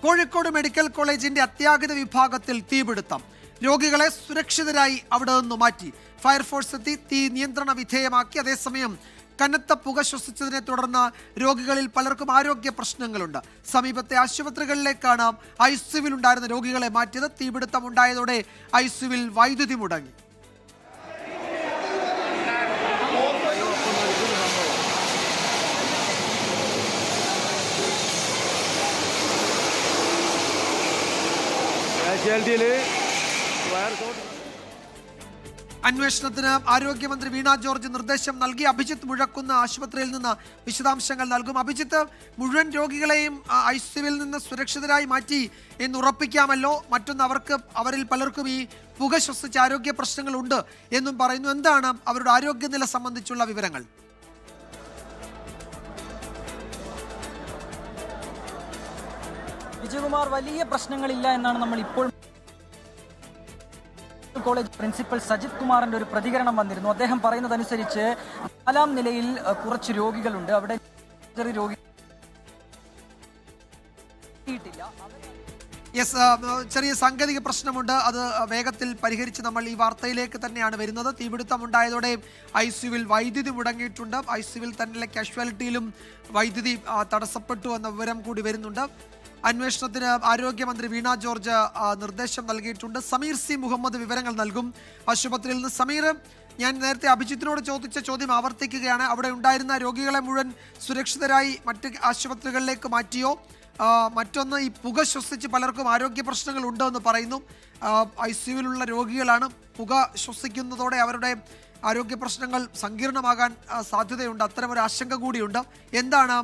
Kozhikode medical കോളേജിന്റെ അത്യാഹിത വിഭാഗത്തിൽ തീപിടുത്തം. രോഗികളെ സുരക്ഷിതരായി അവിടെ നിന്ന് മാറ്റി. ഫയർഫോഴ്സ് എത്തി തീ നിയന്ത്രണ വിധേയമാക്കി. അതേസമയം കനത്ത പുക ശ്വസിച്ചതിനെ തുടർന്ന് രോഗികളിൽ പലർക്കും ആരോഗ്യ പ്രശ്നങ്ങളുണ്ട്. സമീപത്തെ ആശുപത്രികളിലേക്കാണ് ഐസിയുവിൽ ഉണ്ടായിരുന്ന രോഗികളെ മാറ്റിയത്. തീപിടുത്തം ഉണ്ടായതോടെ ഐസിയുവിൽ വൈദ്യുതി മുടങ്ങി. അന്വേഷണത്തിന് ആരോഗ്യമന്ത്രി വീണ ജോർജ് നിർദ്ദേശം നൽകി. അഭിജിത്ത് മുഴക്കുന്ന ആശുപത്രിയിൽ നിന്ന് വിശദാംശങ്ങൾ നൽകും. അഭിജിത്ത്, മുഴുവൻ രോഗികളെയും ഐസിയുവിൽ നിന്ന് സുരക്ഷിതരായി മാറ്റി എന്ന് ഉറപ്പിക്കാമല്ലോ. മറ്റൊന്ന്, അവരിൽ പലർക്കും ഈ പുക ശ്വസിച്ച ആരോഗ്യ പ്രശ്നങ്ങളുണ്ട് എന്നും പറയുന്നു. എന്താണ് അവരുടെ ആരോഗ്യനില സംബന്ധിച്ചുള്ള വിവരങ്ങൾ? വിജയകുമാർ, വലിയ പ്രശ്നങ്ങളില്ല എന്നാണ് നമ്മൾ ഇപ്പോൾ കോളേജ് പ്രിൻസിപ്പൽ സജിത് കുമാറിന്റെ ഒരു പ്രതികരണം വന്നിരുന്നു. അദ്ദേഹം പറയുന്നതനുസരിച്ച് 4-ാം നിലയിൽ കുറച്ച് രോഗികളുണ്ട്. അവിടെ ചെറിയ സാങ്കേതിക പ്രശ്നമുണ്ട്. അത് വേഗത്തിൽ പരിഹരിച്ച് നമ്മൾ ഈ വാർത്തയിലേക്ക് തന്നെയാണ് വരുന്നത്. തീപിടുത്തം ഉണ്ടായതോടെ ഐസിയുവിൽ വൈദ്യുതി മുടങ്ങിയിട്ടുണ്ട്. ഐസിയുവിൽ തന്നെ കാഷ്വാലിറ്റിയിലും വൈദ്യുതി തടസ്സപ്പെട്ടു എന്ന വിവരം കൂടി വരുന്നുണ്ട്. അന്വേഷണത്തിന് ആരോഗ്യമന്ത്രി വീണ ജോർജ് നിർദ്ദേശം നൽകിയിട്ടുണ്ട്. സമീർ സി മുഹമ്മദ് വിവരങ്ങൾ നൽകും ആശുപത്രിയിൽ നിന്ന്. സമീർ, ഞാൻ നേരത്തെ അഭിജിത്തിനോട് ചോദിച്ച ചോദ്യം ആവർത്തിക്കുകയാണ്. അവിടെ ഉണ്ടായിരുന്ന രോഗികളെ മുഴുവൻ സുരക്ഷിതരായി മറ്റ് ആശുപത്രികളിലേക്ക് മാറ്റിയോ? മറ്റൊന്ന്, ഈ പുക ശ്വസിച്ച് പലർക്കും ആരോഗ്യ പ്രശ്നങ്ങൾ ഉണ്ടെന്ന് പറയുന്നു. ഐസിയുവിലുള്ള രോഗികളാണ്. പുക ശ്വസിക്കുന്നതോടെ അവരുടെ ആരോഗ്യ പ്രശ്നങ്ങൾ സങ്കീർണമാകാൻ സാധ്യതയുണ്ട്. അത്തരമൊരു ആശങ്ക കൂടിയുണ്ട്. എന്താണ്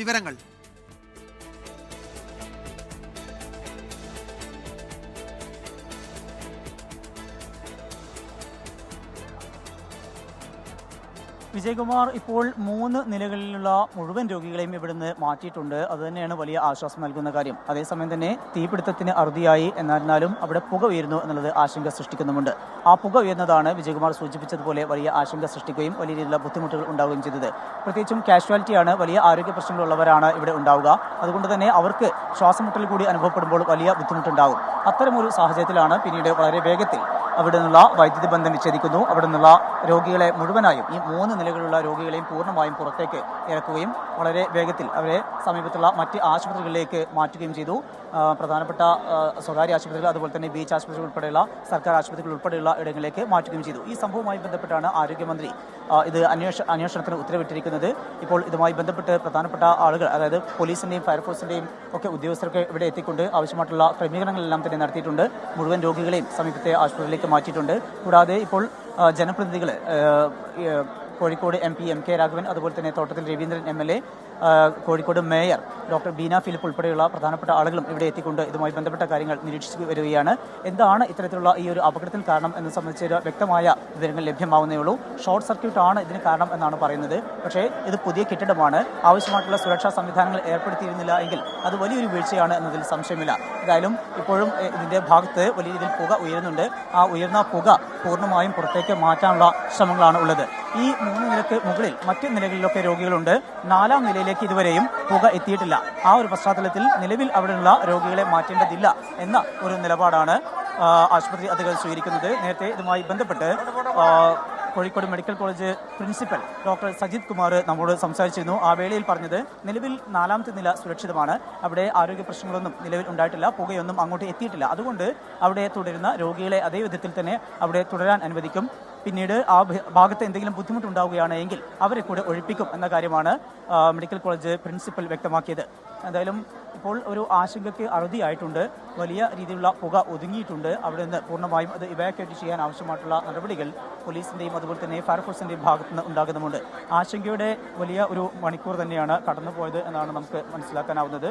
വിവരങ്ങൾ? വിജയകുമാർ, ഇപ്പോൾ 3 നിലകളിലുള്ള മുഴുവൻ രോഗികളെയും ഇവിടുന്ന് മാറ്റിയിട്ടുണ്ട്. അതുതന്നെയാണ് വലിയ ആശ്വാസം നൽകുന്ന കാര്യം. അതേസമയം തന്നെ തീപിടുത്തത്തിന് അറുതിയായി എന്നാലും അവിടെ പുക ഉയരുന്നു എന്നുള്ളത് ആശങ്ക സൃഷ്ടിക്കുന്നുമുണ്ട്. ആ പുക ഉയർന്നതാണ് വിജയകുമാർ സൂചിപ്പിച്ചതുപോലെ വലിയ ആശങ്ക സൃഷ്ടിക്കുകയും വലിയ രീതിയിലുള്ള ബുദ്ധിമുട്ടുകൾ ഉണ്ടാവുകയും ചെയ്തത്. പ്രത്യേകിച്ചും കാഷ്വാലിറ്റിയാണ്, വലിയ ആരോഗ്യ പ്രശ്നങ്ങളുള്ളവരാണ് ഇവിടെ ഉണ്ടാവുക. അതുകൊണ്ട് തന്നെ അവർക്ക് ശ്വാസമുട്ടൽ കൂടി അനുഭവപ്പെടുമ്പോൾ വലിയ ബുദ്ധിമുട്ടുണ്ടാകും. അത്തരമൊരു സാഹചര്യത്തിലാണ് പിന്നീട് വളരെ വേഗത്തിൽ അവിടെ നിന്നുള്ള വൈദ്യുതി ബന്ധം വിച്ഛേദിക്കുന്നു. അവിടെ നിന്നുള്ള രോഗികളെ മുഴുവനായും, ഈ 3 നിലകളിലുള്ള രോഗികളെയും പൂർണ്ണമായും പുറത്തേക്ക് ഇറക്കുകയും വളരെ വേഗത്തിൽ അവരെ സമീപത്തുള്ള മറ്റ് ആശുപത്രികളിലേക്ക് മാറ്റുകയും ചെയ്തു. പ്രധാനപ്പെട്ട സ്വകാര്യ ആശുപത്രികൾ, അതുപോലെ തന്നെ ബീച്ച് ആശുപത്രികൾ ഉൾപ്പെടെയുള്ള സർക്കാർ ആശുപത്രികൾ ഉൾപ്പെടെയുള്ള ഇടങ്ങളിലേക്ക് മാറ്റുകയും ചെയ്തു. ഈ സംഭവവുമായി ബന്ധപ്പെട്ടാണ് ആരോഗ്യമന്ത്രി ഇത് അന്വേഷണത്തിന് ഉത്തരവിട്ടിരിക്കുന്നത്. ഇപ്പോൾ ഇതുമായി ബന്ധപ്പെട്ട് പ്രധാനപ്പെട്ട ആളുകൾ, അതായത് പോലീസിന്റെയും ഫയർഫോഴ്സിന്റെയും ഒക്കെ ഉദ്യോഗസ്ഥർക്ക് ഇവിടെ എത്തിക്കൊണ്ട് ആവശ്യമായിട്ടുള്ള ക്രമീകരണങ്ങളെല്ലാം തന്നെ നടത്തിയിട്ടുണ്ട്. മുഴുവൻ രോഗികളെയും സമീപത്തെ ആശുപത്രിയിലേക്ക് മാറ്റിയിട്ടുണ്ട്. കൂടാതെ ഇപ്പോൾ ജനപ്രതിനിധികൾ, കോഴിക്കോട് MP MK രാഘവൻ, അതുപോലെ തന്നെ Thottathil Raveendran MLA, Kozhikode mayor doctor Beena Philip ഉൾപ്പെടെയുള്ള പ്രധാനപ്പെട്ട ആളുകളും ഇവിടെ എത്തിക്കൊണ്ട് ഇതുമായി ബന്ധപ്പെട്ട കാര്യങ്ങൾ നിരീക്ഷിച്ചു വരികയാണ്. എന്താണ് ഇത്തരത്തിലുള്ള ഈ ഒരു അപകടത്തിന് കാരണം എന്ന് സംബന്ധിച്ച് വ്യക്തമായ വിവരങ്ങൾ ലഭ്യമാവുന്നേ ഉള്ളൂ. ഷോർട്ട് സർക്യൂട്ട് ആണ് ഇതിന് കാരണം എന്നാണ് പറയുന്നത്. പക്ഷേ ഇത് പുതിയ കെട്ടിടമാണ്. ആവശ്യമായിട്ടുള്ള സുരക്ഷാ സംവിധാനങ്ങൾ ഏർപ്പെടുത്തിയിരുന്നില്ല എങ്കിൽ അത് വലിയൊരു വീഴ്ചയാണ് എന്നതിൽ സംശയമില്ല. ഏതായാലും ഇപ്പോഴും ഇതിന്റെ ഭാഗത്ത് വലിയ രീതിയിൽ പുക ഉയരുന്നുണ്ട്. ആ ഉയർന്ന പുക പൂർണ്ണമായും പുറത്തേക്ക് മാറ്റാനുള്ള ശ്രമങ്ങളാണ് ഉള്ളത്. ഈ 3 നിലക്ക് മുകളിൽ മറ്റ് നിലകളിലൊക്കെ രോഗികളുണ്ട്. 4-ാം നിലയിലേക്ക് ഇതുവരെയും പുക എത്തിയിട്ടില്ല. ആ ഒരു പശ്ചാത്തലത്തിൽ നിലവിൽ അവിടെയുള്ള രോഗികളെ മാറ്റേണ്ടതില്ല എന്ന ഒരു നിലപാടാണ് ആശുപത്രി അധികൃതർ സ്വീകരിക്കുന്നത്. നേരത്തെ ഇതുമായി ബന്ധപ്പെട്ട് Kozhikode medical college principal doctor Sajith Kumar നമ്മോട് സംസാരിച്ചിരുന്നു. ആ വേളയിൽ പറഞ്ഞത്, നിലവിൽ 4-ാമത്തെ നില സുരക്ഷിതമാണ്. അവിടെ ആരോഗ്യ പ്രശ്നങ്ങളൊന്നും നിലവിൽ ഉണ്ടായിട്ടില്ല. പുകയൊന്നും അങ്ങോട്ട് എത്തിയിട്ടില്ല. അതുകൊണ്ട് അവിടെ തുടരുന്ന രോഗികളെ അതേ വിധത്തിൽ തന്നെ അവിടെ തുടരാൻ അനുവദിക്കും. പിന്നീട് ആ ഭാഗത്ത് എന്തെങ്കിലും ബുദ്ധിമുട്ടുണ്ടാവുകയാണ് എങ്കിൽ അവരെ കൂടെ ഒഴിപ്പിക്കും എന്ന കാര്യമാണ് മെഡിക്കൽ കോളേജ് പ്രിൻസിപ്പൽ വ്യക്തമാക്കിയത്. എന്തായാലും ഇപ്പോൾ ഒരു ആശങ്കയ്ക്ക് അറുതിയായിട്ടുണ്ട്. വലിയ രീതിയിലുള്ള പുക ഒതുങ്ങിയിട്ടുണ്ട്. അവിടെ നിന്ന് പൂർണ്ണമായും അത് ഇവാക്യുവേറ്റ് ചെയ്യാൻ ആവശ്യമായിട്ടുള്ള നടപടികൾ പോലീസിൻ്റെയും അതുപോലെ തന്നെ ഫയർഫോഴ്സിൻ്റെയും ഭാഗത്ത് നിന്ന് ഉണ്ടാകുന്നുമുണ്ട്. ആശങ്കയുടെ വലിയ ഒരു മണിക്കൂർ തന്നെയാണ് കടന്നുപോയത് എന്നാണ് നമുക്ക് മനസ്സിലാക്കാനാവുന്നത്.